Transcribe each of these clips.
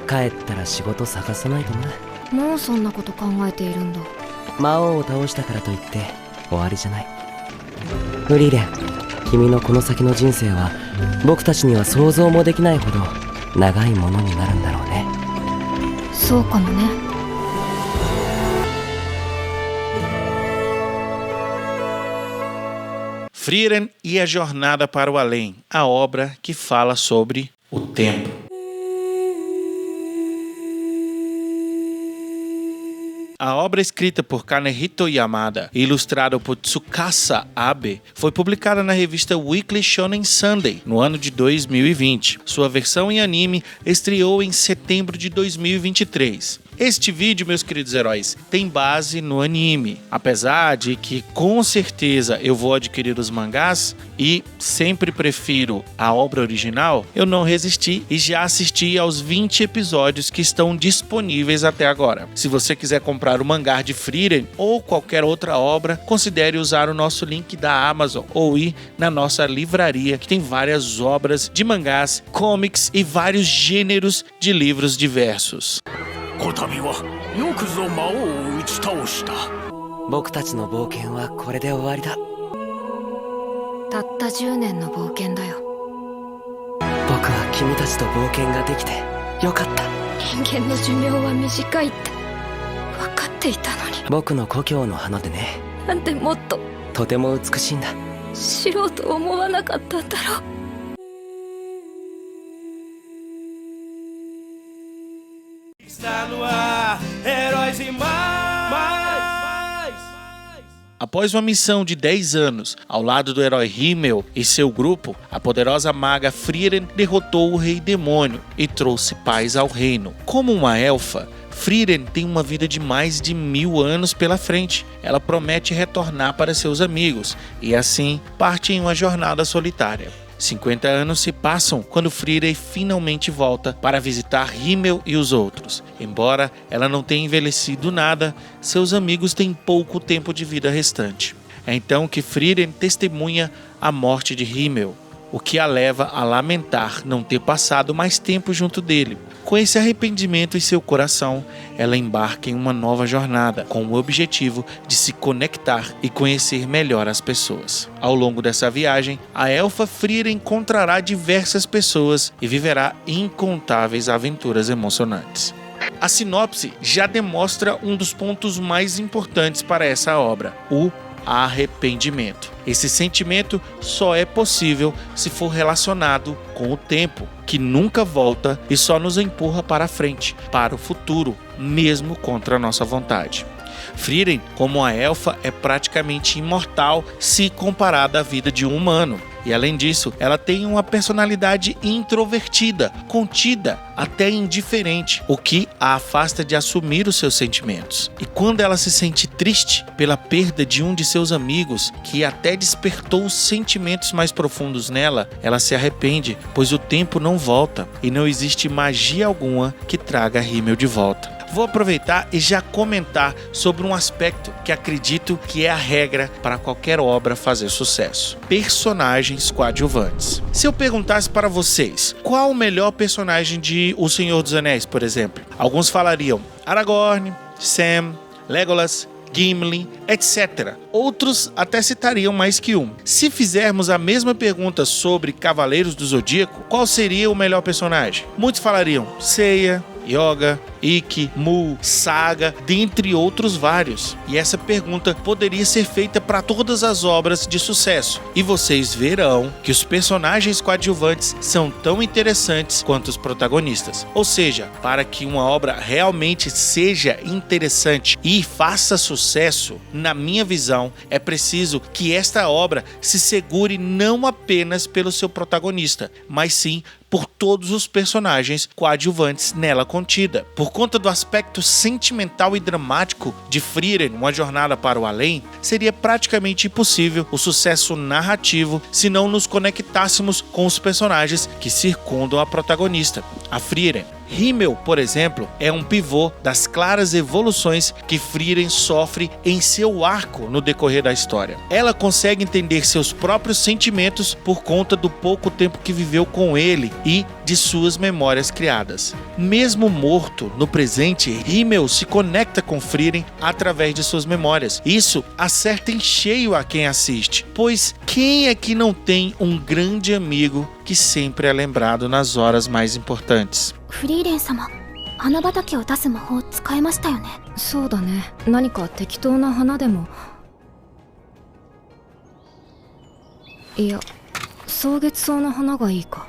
帰ったら仕事探さないとな。もうそんなこと考えているんだ。魔王を倒したからといって終わりじゃない。フリーレン、君のこの先の人生は僕たちには想像もできないほど長いものになるんだろうね。そうかもね。Frieren e a Jornada para o Além, a obra que fala sobre o tempo. A obra escrita por Kanehito Yamada e ilustrada por Tsukasa Abe foi publicada na revista Weekly Shonen Sunday no ano de 2020. Sua versão em anime estreou em setembro de 2023. Este vídeo, meus queridos heróis, tem base no anime, apesar de que com certeza eu vou adquirir os mangás e sempre prefiro a obra original. Eu não resisti e já assisti aos 20 episódios que estão disponíveis até agora. Se você quiser comprar o mangá de Frieren ou qualquer outra obra, considere usar o nosso link da Amazon ou ir na nossa livraria, que tem várias obras de mangás, comics e vários gêneros de livros diversos. こたびはよくぞ魔王を打ち倒した。僕たちの冒険はこれで終わりだ。たった10年の冒険だよ。僕は君たちと冒険ができてよかった。人間の寿命は短いって分かっていたのに。僕の故郷の花でね。なんでもっととても美しいんだ。知ろうと思わなかったんだろう。Está no ar, Heróis e Mais! Após uma missão de 10 anos, ao lado do herói Himmel e seu grupo, a poderosa maga Frieren derrotou o Rei Demônio e trouxe paz ao reino. Como uma elfa, Frieren tem uma vida de mais de 1000 anos pela frente. Ela promete retornar para seus amigos e assim parte em uma jornada solitária. 50 anos se passam quando Frieren finalmente volta para visitar Himmel e os outros. Embora ela não tenha envelhecido nada, seus amigos têm pouco tempo de vida restante. É então que Frieren testemunha a morte de Himmel, o que a leva a lamentar não ter passado mais tempo junto dele. Com esse arrependimento em seu coração, ela embarca em uma nova jornada, com o objetivo de se conectar e conhecer melhor as pessoas. Ao longo dessa viagem, a elfa Frieren encontrará diversas pessoas e viverá incontáveis aventuras emocionantes. A sinopse já demonstra um dos pontos mais importantes para essa obra, o arrependimento. Esse sentimento só é possível se for relacionado com o tempo, que nunca volta e só nos empurra para frente, para o futuro, mesmo contra a nossa vontade. Frieren, como a elfa, é praticamente imortal se comparada à vida de um humano. E além disso, ela tem uma personalidade introvertida, contida, até indiferente, o que a afasta de assumir os seus sentimentos. E quando ela se sente triste pela perda de um de seus amigos, que até despertou os sentimentos mais profundos nela, ela se arrepende, pois o tempo não volta e não existe magia alguma que traga Himmel de volta. Vou aproveitar e já comentar sobre um aspecto que acredito que é a regra para qualquer obra fazer sucesso: personagens coadjuvantes. Se eu perguntasse para vocês qual o melhor personagem de O Senhor dos Anéis, por exemplo, alguns falariam Aragorn, Sam, Legolas, Gimli, etc. Outros até citariam mais que um. Se fizermos a mesma pergunta sobre Cavaleiros do Zodíaco, qual seria o melhor personagem? Muitos falariam Seiya, Yoga, Ikki, Mu, Saga, dentre outros vários. E essa pergunta poderia ser feita para todas as obras de sucesso. E vocês verão que os personagens coadjuvantes são tão interessantes quanto os protagonistas. Ou seja, para que uma obra realmente seja interessante e faça sucesso, na minha visão, é preciso que esta obra se segure não apenas pelo seu protagonista, mas sim por todos os personagens coadjuvantes nela contida. Por conta do aspecto sentimental e dramático de Frieren, Uma Jornada para o Além, seria praticamente impossível o sucesso narrativo se não nos conectássemos com os personagens que circundam a protagonista, a Frieren. Himmel, por exemplo, é um pivô das claras evoluções que Frieren sofre em seu arco no decorrer da história. Ela consegue entender seus próprios sentimentos por conta do pouco tempo que viveu com ele e de suas memórias criadas. Mesmo morto, no presente, Himmel se conecta com Frieren através de suas memórias. Isso acerta em cheio a quem assiste, pois quem é que não tem um grande amigo que sempre é lembrado nas horas mais importantes? フリーレン様、花畑を出す魔法使えましたよね。そうだね。何か適当な花でも。いや、草月草の花がいいか。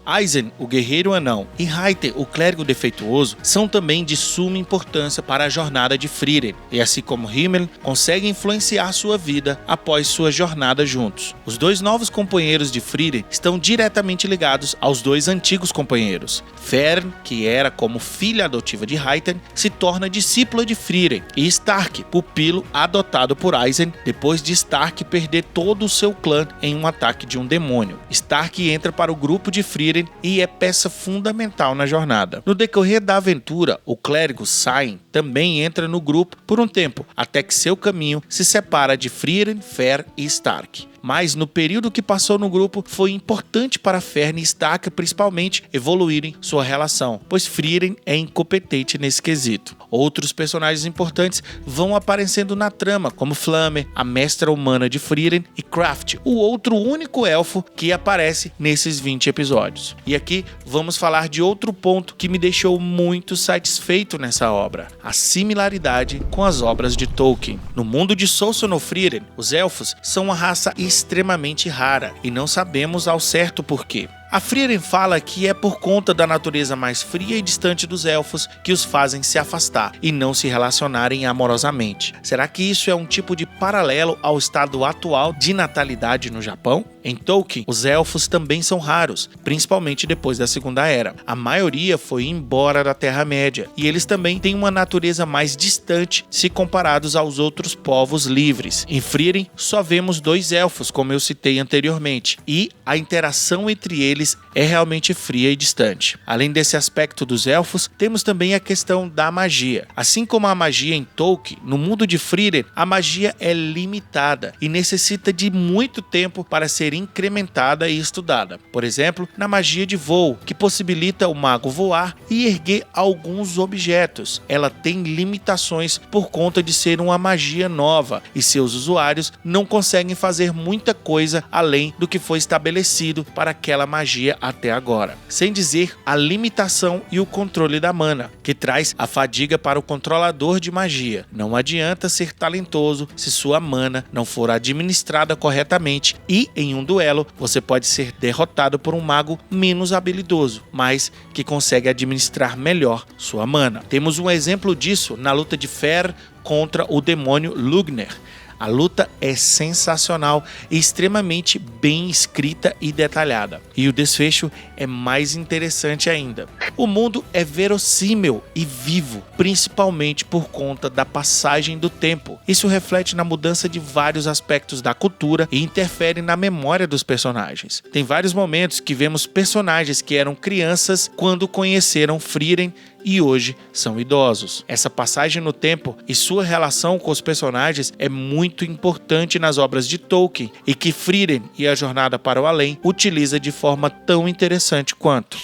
Aizen, o guerreiro anão, e Reiter, o clérigo defeituoso, são também de suma importância para a jornada de Frieren, e assim como Himmel, conseguem influenciar sua vida após sua jornada juntos. Os dois novos companheiros de Frieren estão diretamente ligados aos dois antigos companheiros. Fern, que era como filha adotiva de Reiter, se torna discípula de Frieren, e Stark, pupilo adotado por Aizen depois de Stark perder todo o seu clã em um ataque de um demônio. Stark entra para o grupo de Frieren e é peça fundamental na jornada. No decorrer da aventura, o clérigo Sain também entra no grupo por um tempo, até que seu caminho se separa de Frieren, Fer e Stark. Mas no período que passou no grupo foi importante para Fern e Stark principalmente evoluírem sua relação, pois Frieren é incompetente nesse quesito. Outros personagens importantes vão aparecendo na trama, como Flamme, a mestra humana de Frieren, e Kraft, o outro único elfo que aparece nesses 20 episódios. E aqui vamos falar de outro ponto que me deixou muito satisfeito nessa obra: a similaridade com as obras de Tolkien. No mundo de Solsonofrieren, os elfos são uma raça extremamente rara e não sabemos ao certo porquê. A Frieren fala que é por conta da natureza mais fria e distante dos elfos que os fazem se afastar e não se relacionarem amorosamente. Será que isso é um tipo de paralelo ao estado atual de natalidade no Japão? Em Tolkien, os elfos também são raros, principalmente depois da Segunda Era. A maioria foi embora da Terra-média e eles também têm uma natureza mais distante se comparados aos outros povos livres. Em Frieren, só vemos dois elfos, como eu citei anteriormente, e a interação entre eles é realmente fria e distante. Além desse aspecto dos elfos, temos também a questão da magia. Assim como a magia em Tolkien, no mundo de Frieren, a magia é limitada e necessita de muito tempo para ser incrementada e estudada. Por exemplo, na magia de voo, que possibilita o mago voar e erguer alguns objetos. Ela tem limitações por conta de ser uma magia nova e seus usuários não conseguem fazer muita coisa além do que foi estabelecido para aquela magia até agora. Sem dizer a limitação e o controle da mana, que traz a fadiga para o controlador de magia. Não adianta ser talentoso se sua mana não for administrada corretamente e, em um duelo, você pode ser derrotado por um mago menos habilidoso, mas que consegue administrar melhor sua mana. Temos um exemplo disso na luta de Fer contra o demônio Lugner. A luta é sensacional e extremamente bem escrita e detalhada. E o desfecho é mais interessante ainda. O mundo é verossímil e vivo, principalmente por conta da passagem do tempo. Isso reflete na mudança de vários aspectos da cultura e interfere na memória dos personagens. Tem vários momentos que vemos personagens que eram crianças quando conheceram Frieren e hoje são idosos. Essa passagem no tempo e sua relação com os personagens é muito importante nas obras de Tolkien e que Frieren e a Jornada para o Além utiliza de forma tão interessante quanto.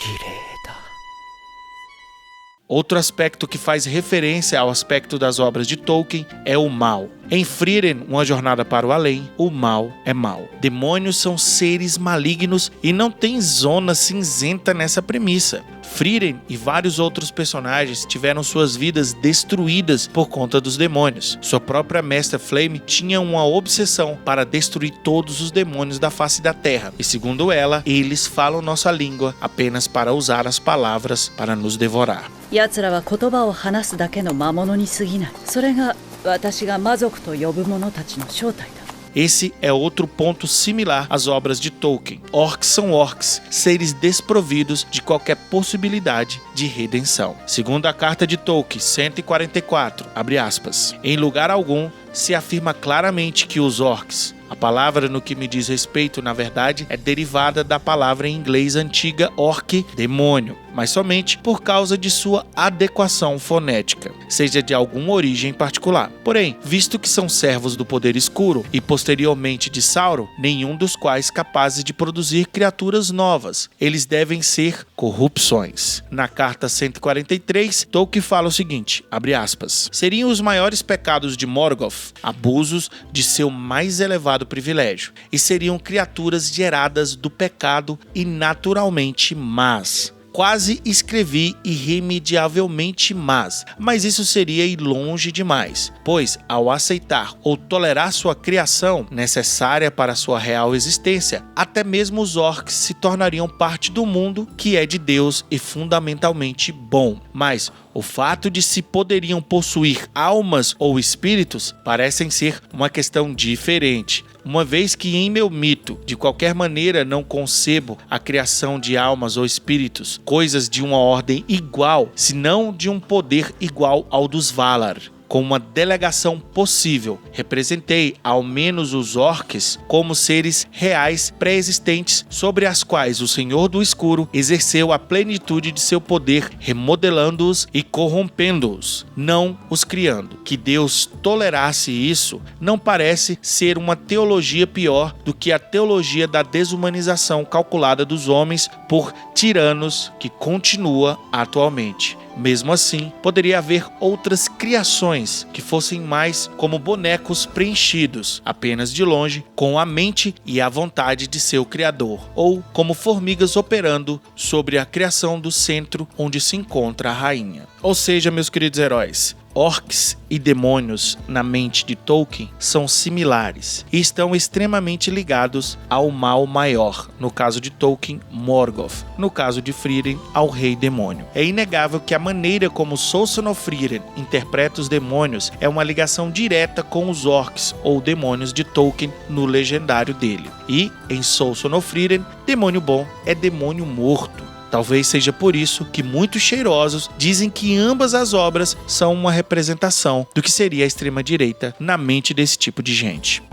Outro aspecto que faz referência ao aspecto das obras de Tolkien é o mal. Em Frieren, Uma Jornada para o Além, o mal é mal. Demônios são seres malignos e não tem zona cinzenta nessa premissa. Frieren e vários outros personagens tiveram suas vidas destruídas por conta dos demônios. Sua própria mestra Flamme tinha uma obsessão para destruir todos os demônios da face da terra. E segundo ela, eles falam nossa língua apenas para usar as palavras para nos devorar. 奴らは言葉を話すだけの魔物に過ぎない。それが私が魔族と呼ぶ者たちの正体だ。 Esse é outro ponto similar às obras de Tolkien. Orcs são orcs, seres desprovidos de qualquer possibilidade de redenção. Segundo a carta de Tolkien 144, abre aspas, em lugar algum se afirma claramente que os orcs, a palavra no que me diz respeito, na verdade, é derivada da palavra em inglês antiga orc, demônio, mas somente por causa de sua adequação fonética, seja de alguma origem particular. Porém, visto que são servos do poder escuro e posteriormente de Sauron, nenhum dos quais capazes de produzir criaturas novas, eles devem ser corrupções. Na carta 143, Tolkien fala o seguinte, abre aspas, seriam os maiores pecados de Morgoth, abusos de seu mais elevado privilégio, e seriam criaturas geradas do pecado e naturalmente más. Quase escrevi irremediavelmente mas isso seria ir longe demais, pois ao aceitar ou tolerar sua criação, necessária para sua real existência, até mesmo os orcs se tornariam parte do mundo que é de Deus e fundamentalmente bom. Mas o fato de se poderiam possuir almas ou espíritos parecem ser uma questão diferente, uma vez que em meu mito, de qualquer maneira não concebo a criação de almas ou espíritos, coisas de uma ordem igual, se não de um poder igual ao dos Valar. Com uma delegação possível, representei ao menos os orcs como seres reais pré-existentes sobre as quais o Senhor do Escuro exerceu a plenitude de seu poder, remodelando-os e corrompendo-os, não os criando. Que Deus tolerasse isso não parece ser uma teologia pior do que a teologia da desumanização calculada dos homens por tiranos que continua atualmente. Mesmo assim, poderia haver outras criações que fossem mais como bonecos preenchidos, apenas de longe, com a mente e a vontade de seu criador, ou como formigas operando sobre a criação do centro onde se encontra a rainha. Ou seja, meus queridos heróis, orcs e demônios na mente de Tolkien são similares e estão extremamente ligados ao mal maior, no caso de Tolkien, Morgoth, no caso de Frieren, ao rei demônio. É inegável que a maneira como Solson of Frieren interpreta os demônios é uma ligação direta com os orcs ou demônios de Tolkien no legendário dele. E, em Solson of Frieren, demônio bom é demônio morto. Talvez seja por isso que muitos cheirosos dizem que ambas as obras são uma representação do que seria a extrema-direita na mente desse tipo de gente.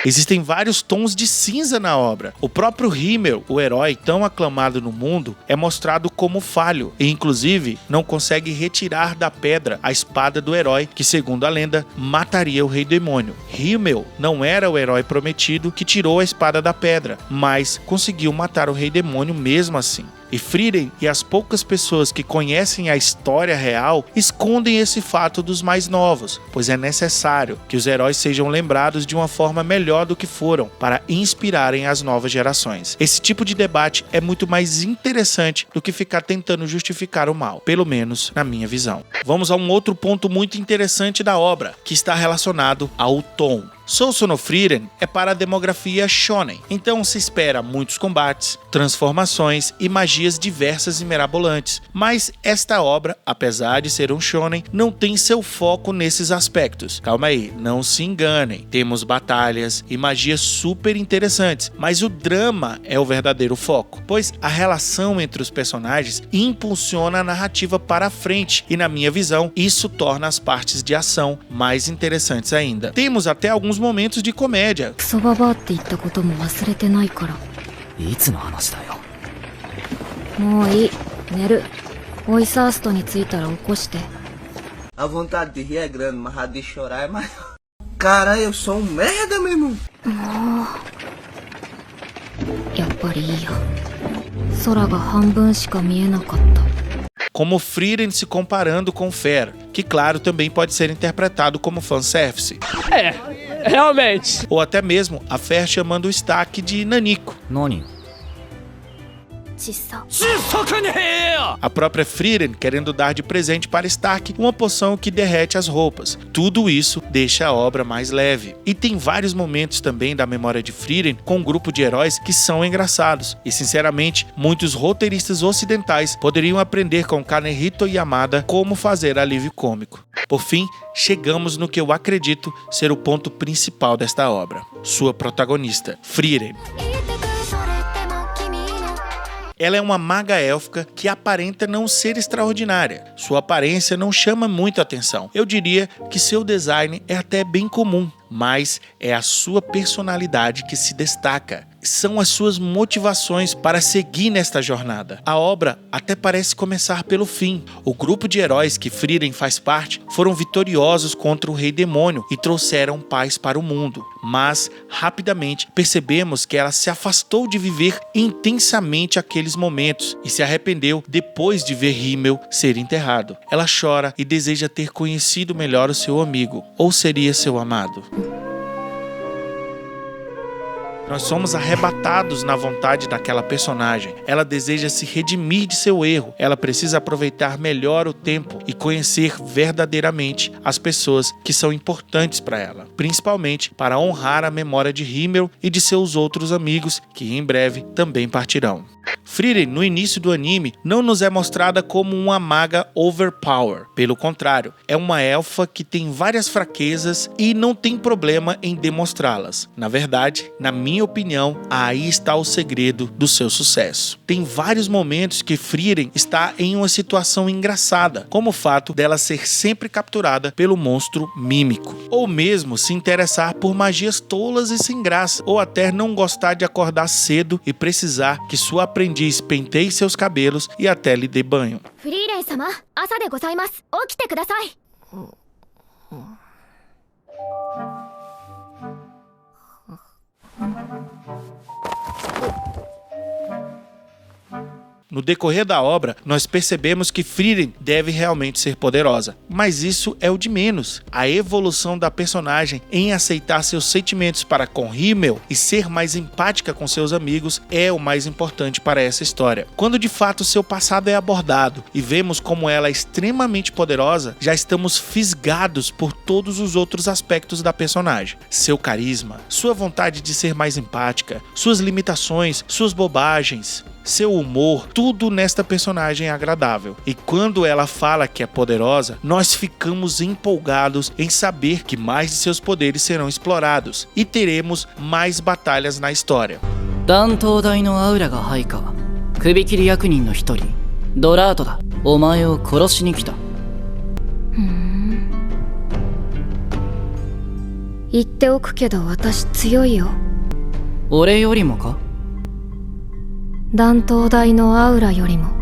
Existem vários tons de cinza na obra. O próprio Himmel, o herói tão aclamado no mundo, é mostrado como falho e, inclusive, não consegue retirar da pedra a espada do herói que, segundo a lenda, mataria o rei demônio. Himmel não era o herói prometido que tirou a espada da pedra, mas conseguiu matar o rei demônio mesmo assim. E Frieren e as poucas pessoas que conhecem a história real escondem esse fato dos mais novos, pois é necessário que os heróis sejam lembrados de uma forma melhor do que foram, para inspirarem as novas gerações. Esse tipo de debate é muito mais interessante do que ficar tentando justificar o mal, pelo menos na minha visão. Vamos a um outro ponto muito interessante da obra, que está relacionado ao tom. Solson of Frieren é para a demografia shonen, então se espera muitos combates, transformações e magias diversas e mirabolantes, mas esta obra, apesar de ser um shonen, não tem seu foco nesses aspectos. Calma aí, não se enganem, temos batalhas e magias super interessantes, mas o drama é o verdadeiro foco, pois a relação entre os personagens impulsiona a narrativa para a frente e, na minha visão, isso torna as partes de ação mais interessantes ainda. Temos até alguns momentos de comédia. クソババアって言ったことも忘れてないから。いつの話だよ。もういい、寝る。オイサーストに着いたら起こして。 A vontade de rir é grande, mas a de chorar é maior. Cara, eu sou um merda, meu irmão. やっぱりいいや。空が半分しか見えなかった。 Como Frieren se comparando com Fer, que claro também pode ser interpretado como fanservice. Realmente. Ou até mesmo a Fer chamando o Stark de Nanico. 何？ ちっさ。 A própria Frieren querendo dar de presente para Stark uma poção que derrete as roupas. Tudo isso deixa a obra mais leve. E tem vários momentos também da memória de Frieren com um grupo de heróis que são engraçados. E sinceramente, muitos roteiristas ocidentais poderiam aprender com Kanehito Yamada como fazer alívio cômico. Por fim, chegamos no que eu acredito ser o ponto principal desta obra. Sua protagonista, Frieren. Ela é uma maga élfica que aparenta não ser extraordinária. Sua aparência não chama muito atenção. Eu diria que seu design é até bem comum, mas é a sua personalidade que se destaca. São as suas motivações para seguir nesta jornada. A obra até parece começar pelo fim. O grupo de heróis que Frieren faz parte foram vitoriosos contra o Rei Demônio e trouxeram paz para o mundo. Mas, rapidamente, percebemos que ela se afastou de viver intensamente aqueles momentos e se arrependeu depois de ver Himmel ser enterrado. Ela chora e deseja ter conhecido melhor o seu amigo, ou seria seu amado. Nós somos arrebatados na vontade daquela personagem. Ela deseja se redimir de seu erro. Ela precisa aproveitar melhor o tempo e conhecer verdadeiramente as pessoas que são importantes para ela, principalmente para honrar a memória de Himmel e de seus outros amigos, que em breve também partirão. Frieren, no início do anime, não nos é mostrada como uma maga overpower. Pelo contrário, é uma elfa que tem várias fraquezas e não tem problema em demonstrá-las. Na verdade, na minha opinião, aí está o segredo do seu sucesso. Tem vários momentos que Frieren está em uma situação engraçada, como o fato dela ser sempre capturada pelo monstro mímico, ou mesmo se interessar por magias tolas e sem graça, ou até não gostar de acordar cedo e precisar que sua aprendiz penteie seus cabelos e até lhe dê banho. Frieren-sama, asa de gozaimasu. Okite kudasai. No decorrer da obra, nós percebemos que Frieren deve realmente ser poderosa, mas isso é o de menos. A evolução da personagem em aceitar seus sentimentos para com Himmel e ser mais empática com seus amigos é o mais importante para essa história. Quando de fato seu passado é abordado e vemos como ela é extremamente poderosa, já estamos fisgados por todos os outros aspectos da personagem. Seu carisma, sua vontade de ser mais empática, suas limitações, suas bobagens, seu humor, tudo nesta personagem é agradável. E quando ela fala que é poderosa, nós ficamos empolgados em saber que mais de seus poderes serão explorados e teremos mais batalhas na história. 断頭台のアウラが配下、首切り役人の一人、ドラートだ。お前を殺しに来た。言っておくけど私強いよ。俺よりもか？断頭台のアウラよりも。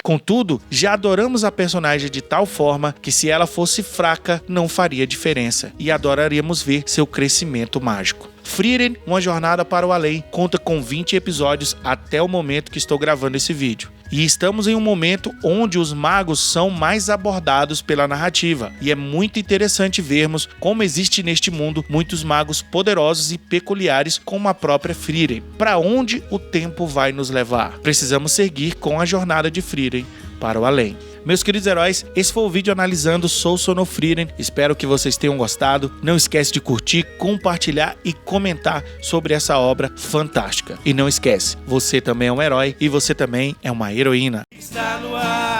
Contudo, já adoramos a personagem de tal forma que se ela fosse fraca, não faria diferença e adoraríamos ver seu crescimento mágico. Frieren, Uma Jornada para o Além, conta com 20 episódios até o momento que estou gravando esse vídeo. E estamos em um momento onde os magos são mais abordados pela narrativa. E é muito interessante vermos como existe neste mundo muitos magos poderosos e peculiares como a própria Frieren. Para onde o tempo vai nos levar? Precisamos seguir com a jornada de Frieren para o além. Meus queridos heróis, esse foi o vídeo analisando Sousou no Frieren. Espero que vocês tenham gostado. Não esquece de curtir, compartilhar e comentar sobre essa obra fantástica. E não esquece, você também é um herói e você também é uma heroína. Está no ar.